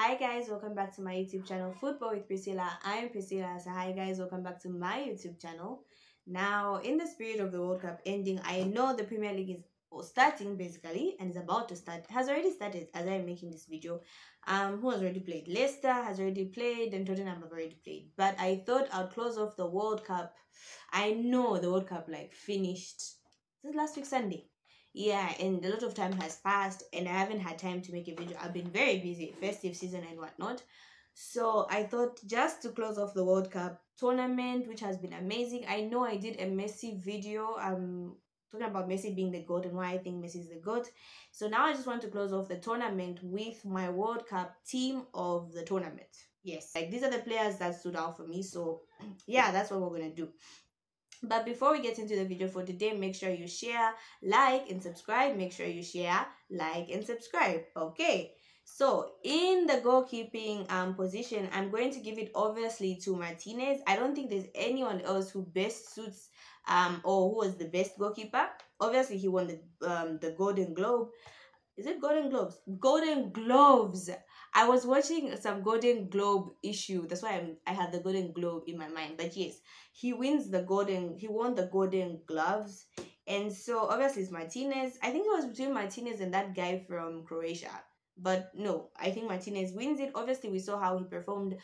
Hi guys, welcome back to my YouTube channel, Football with Priscilla. I'm Priscilla. So hi guys, welcome back to my YouTube channel. Now, in the spirit of the World Cup ending, I know the Premier League is starting basically and is about to start. Has already started as I'm making this video. Who has already played? Leicester has already played and Tottenham have already played. But I thought I'd close off the World Cup. I know the World Cup like finished this last week Sunday. Yeah, and a lot of time has passed and I haven't had time to make a video. I've been very busy, festive season and whatnot. So I thought just to close off the World Cup tournament, which has been amazing. I know I did a Messi video talking about Messi being the GOAT and why I think Messi is the GOAT. So now I just want to close off the tournament with my World Cup team of the tournament. Yes, like these are the players that stood out for me. So yeah, that's what we're gonna do. But before we get into the video for today, make sure you share, like, and subscribe. Make sure you share, like, and subscribe. Okay. So in the goalkeeping position, I'm going to give it obviously to Martinez. I don't think there's anyone else who best suits or who was the best goalkeeper. Obviously, he won the Golden Globe. Is it Golden Globes? Golden Gloves. I was watching some Golden Globe issue. That's why I had the Golden Globe in my mind. But yes, he won the Golden Gloves. And so obviously it's Martinez. I think it was between Martinez and that guy from Croatia. But no, I think Martinez wins it. Obviously, we saw how he performed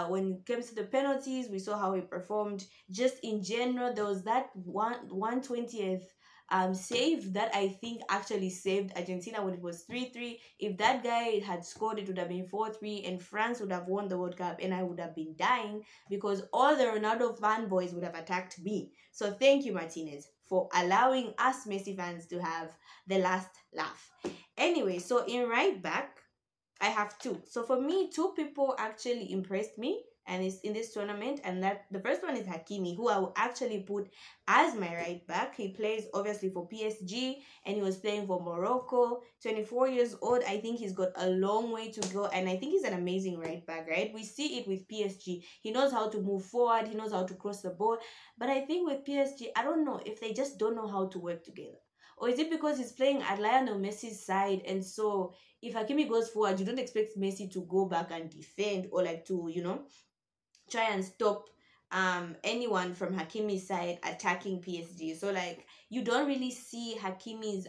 when it comes to the penalties. We saw how he performed just in general. There was that 120th save that I think actually saved Argentina when it was 3-3. If that guy had scored, it would have been 4-3 and France would have won the World Cup and I would have been dying because all the Ronaldo fanboys would have attacked me. So thank you, Martinez, for allowing us Messi fans to have the last laugh. Anyway, so in right back, I have two. So for me, two people actually impressed me and it's in this tournament, and that the first one is Hakimi, who I will actually put as my right back. He plays obviously for PSG and he was playing for Morocco. 24 years old. I think he's got a long way to go and I think he's an amazing right back, right? We see it with PSG. He knows how to move forward, he knows how to cross the ball, but I think with PSG, I don't know if they just don't know how to work together. Or is it because he's playing at Lionel Messi's side, and so if Hakimi goes forward, you don't expect Messi to go back and defend or like to, try and stop anyone from Hakimi's side attacking PSG. So like you don't really see Hakimi's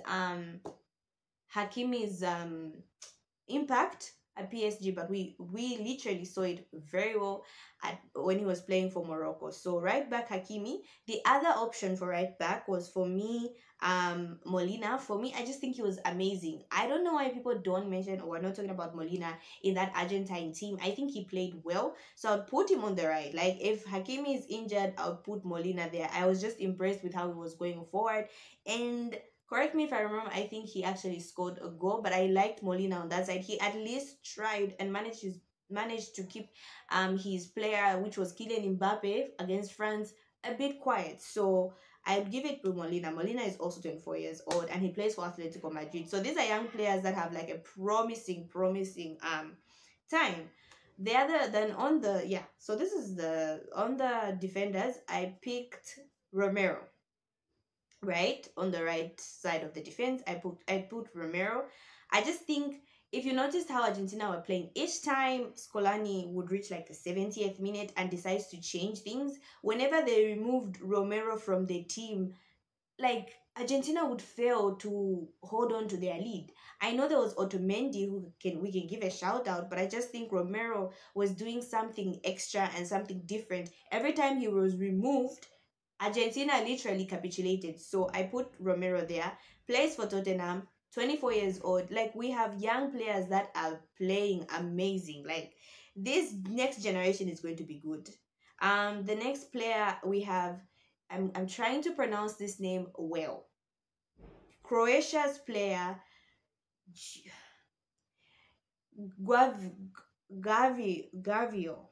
impact at PSG, but we literally saw it very well when he was playing for Morocco. So right back Hakimi. The other option for right back was for me Molina. For me, I just think he was amazing. I don't know why people don't mention or are not talking about Molina in that Argentine team. I think he played well, so I'd put him on the right. Like if Hakimi is injured, I'll put Molina there. I was just impressed with how he was going forward, and correct me if I remember, I think he actually scored a goal, but I liked Molina on that side. He at least tried and managed to keep his player, which was Kylian Mbappe against France, a bit quiet. So I'd give it to Molina. Molina is also 24 years old and he plays for Atletico Madrid. So these are young players that have like a promising time. The other then on the so this is on the defenders, I picked Romero. Right on the right side of the defense, I put Romero. I just think if you noticed how Argentina were playing, each time Scolani would reach like the 70th minute and decides to change things, whenever they removed Romero from the team, like Argentina would fail to hold on to their lead. I know there was Otamendi who we can give a shout out, but I just think Romero was doing something extra and something different. Every time he was removed, Argentina literally capitulated. So I put Romero there. Plays for Tottenham, 24 years old. Like we have young players that are playing amazing. Like this next generation is going to be good. The next player we have, I'm trying to pronounce this name well. Croatia's player Gavio,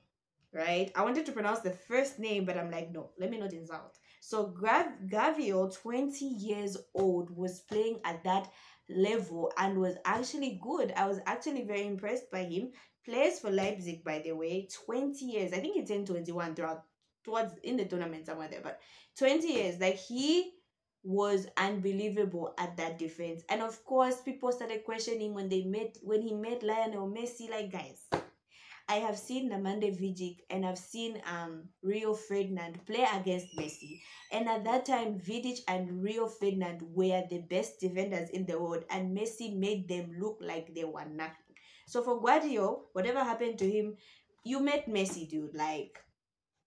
right? I wanted to pronounce the first name, but I'm like, no, let me not insult. So Gavio, 20 years old, was playing at that level and was actually good. I was actually very impressed by him. Plays for Leipzig, by the way, 20 years. I think he turned 21 towards in the tournament somewhere there, but 20 years. Like he was unbelievable at that defense. And of course, people started questioning when he met Lionel Messi. Like, guys, I have seen Namande Vidic and I've seen Rio Ferdinand play against Messi. And at that time, Vidic and Rio Ferdinand were the best defenders in the world, and Messi made them look like they were nothing. So for Guardiola, whatever happened to him, you met Messi, dude. Like,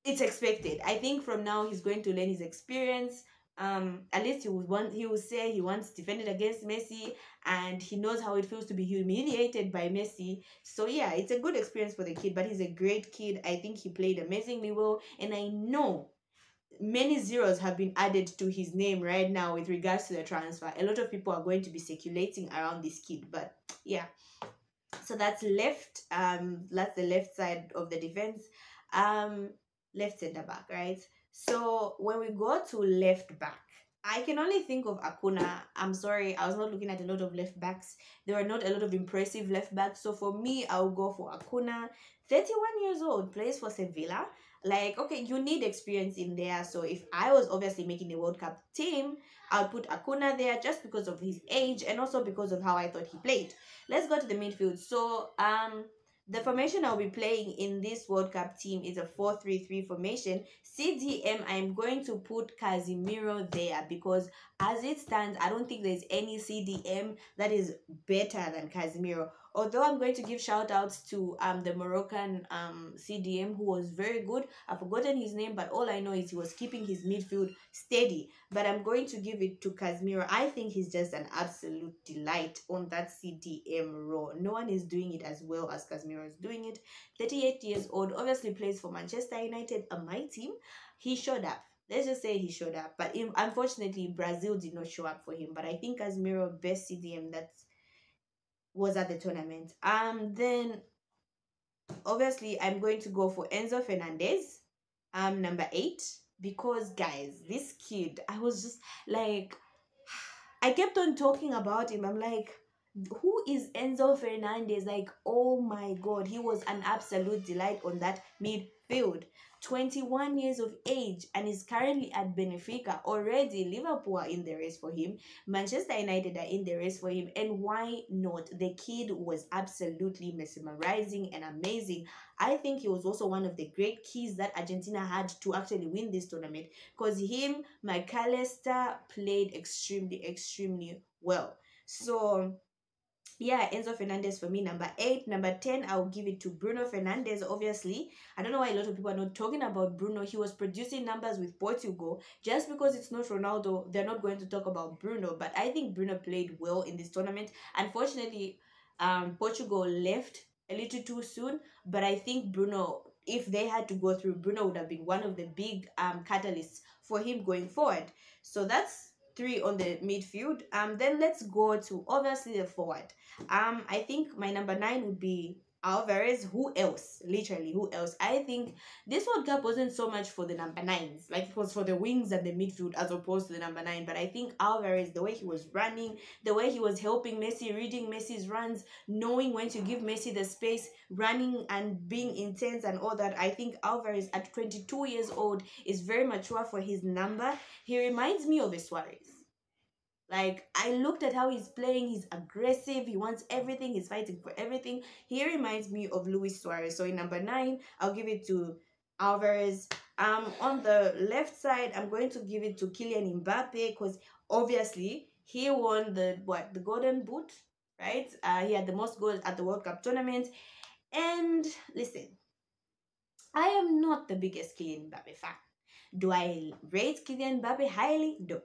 it's expected. I think from now he's going to learn his experience. At least he will say he once defended against Messi and he knows how it feels to be humiliated by Messi. So yeah, it's a good experience for the kid, but he's a great kid. I think he played amazingly well, and I know many zeros have been added to his name right now with regards to the transfer. A lot of people are going to be circulating around this kid, but yeah. So that's left. That's the left side of the defense. Um, Left center back, right? So when we go to left back, I can only think of Acuna. I'm sorry, I was not looking at a lot of left backs. There are not a lot of impressive left backs. So for me, I'll go for Acuna. 31 years old, plays for Sevilla. Like, okay, you need experience in there. So if I was obviously making the World Cup team, I'll put Acuna there just because of his age and also because of how I thought he played. Let's go to the midfield. So the formation I'll be playing in this World Cup team is a 4-3-3 formation. CDM, I'm going to put Casemiro there because as it stands, I don't think there's any CDM that is better than Casemiro. Although I'm going to give shout outs to the Moroccan CDM who was very good. I've forgotten his name, but all I know is he was keeping his midfield steady. But I'm going to give it to Casemiro. I think he's just an absolute delight on that CDM role. No one is doing it as well as Casemiro is doing it. 38 years old, obviously plays for Manchester United, my team. He showed up. Let's just say he showed up. But unfortunately, Brazil did not show up for him. But I think Casemiro, best CDM that was at the tournament. Then obviously I'm going to go for Enzo Fernandez, number 8, because guys, this kid, I was just like, I kept on talking about him. I'm like, who is Enzo Fernandez? Like, oh my god, he was an absolute delight on that midfield. 21 years of age and is currently at Benfica. Already Liverpool are in the race for him, Manchester United are in the race for him, and why not? The kid was absolutely mesmerizing and amazing. I think he was also one of the great keys that Argentina had to actually win this tournament, because him, McAllister played extremely well. So yeah, Enzo Fernandez for me, number 8. Number 10, I'll give it to Bruno Fernandes, obviously. I don't know why a lot of people are not talking about Bruno. He was producing numbers with Portugal. Just because it's not Ronaldo, they're not going to talk about Bruno. But I think Bruno played well in this tournament. Unfortunately, Portugal left a little too soon. But I think Bruno, if they had to go through, Bruno would have been one of the big catalysts for him going forward. So that's 3 on the midfield. Then let's go to obviously the forward. I think my number 9 would be Alvarez. Who else? Literally, who else? I think this World Cup wasn't so much for the number 9s, like it was for the wings and the midfield as opposed to the number 9. But I think Alvarez, the way he was running, the way he was helping Messi, reading Messi's runs, knowing when to give Messi the space, running and being intense and all that. I think Alvarez at 22 years old is very mature for his number. He reminds me of a Suarez. Like, I looked at how he's playing. He's aggressive. He wants everything. He's fighting for everything. He reminds me of Luis Suarez. So in number 9, I'll give it to Alvarez. On the left side, I'm going to give it to Kylian Mbappe because obviously he won the Golden Boot, right? He had the most goals at the World Cup tournament. And listen, I am not the biggest Kylian Mbappe fan. Do I rate Kylian Mbappe highly? No.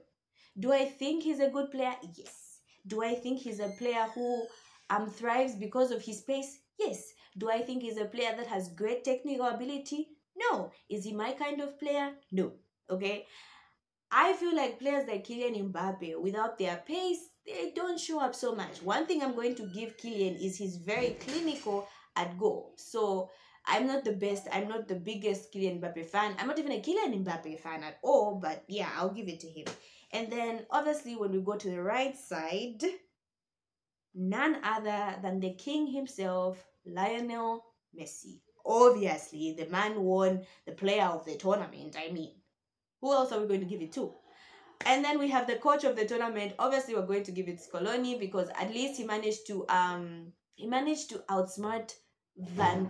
Do I think he's a good player? Yes. Do I think he's a player who thrives because of his pace? Yes. Do I think he's a player that has great technical ability? No. Is he my kind of player? No. Okay. I feel like players like Kylian Mbappe, without their pace, they don't show up so much. One thing I'm going to give Kylian is he's very clinical at goal. So I'm not the best, I'm not the biggest Kylian Mbappe fan. I'm not even a Kylian Mbappe fan at all, but yeah, I'll give it to him. And then obviously when we go to the right side, none other than the king himself, Lionel Messi. Obviously, the man won the player of the tournament. I mean, who else are we going to give it to? And then we have the coach of the tournament. Obviously, we're going to give it to Coloni because at least he managed to outsmart Van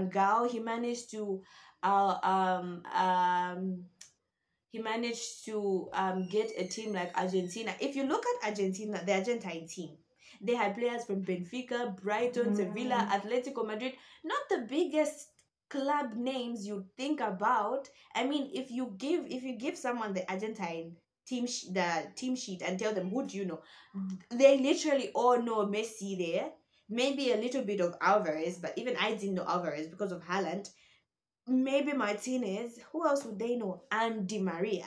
Gaal. Uh, um um he managed to get a team like Argentina. If you look at Argentina, the Argentine team, they had players from Benfica, Brighton, Sevilla, Atletico Madrid, not the biggest club names you think about. I mean, if you give someone the Argentine the team sheet and tell them who do you know, they literally all know Messi there. Maybe a little bit of Alvarez, but even I didn't know Alvarez because of Haaland. Maybe Martinez. Who else would they know? And Di Maria.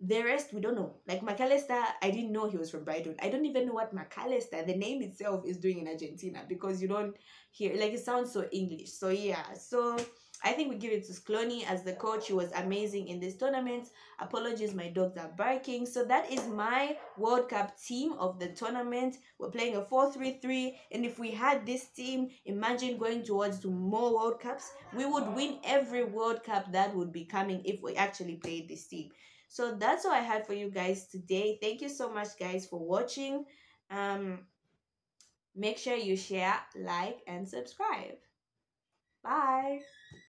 The rest we don't know. Like McAllister, I didn't know he was from Brighton. I don't even know what McAllister, the name itself, is doing in Argentina because you don't hear like it sounds so English. So yeah, so I think we give it to Scloni as the coach. He was amazing in this tournament. Apologies, my dogs are barking. So that is my World Cup team of the tournament. We're playing a 4-3-3, and if we had this team, imagine going towards to more World Cups. We would win every World Cup that would be coming if we actually played this team. So that's all I had for you guys today. Thank you so much, guys, for watching. Um, make sure you share, like, and subscribe. Bye.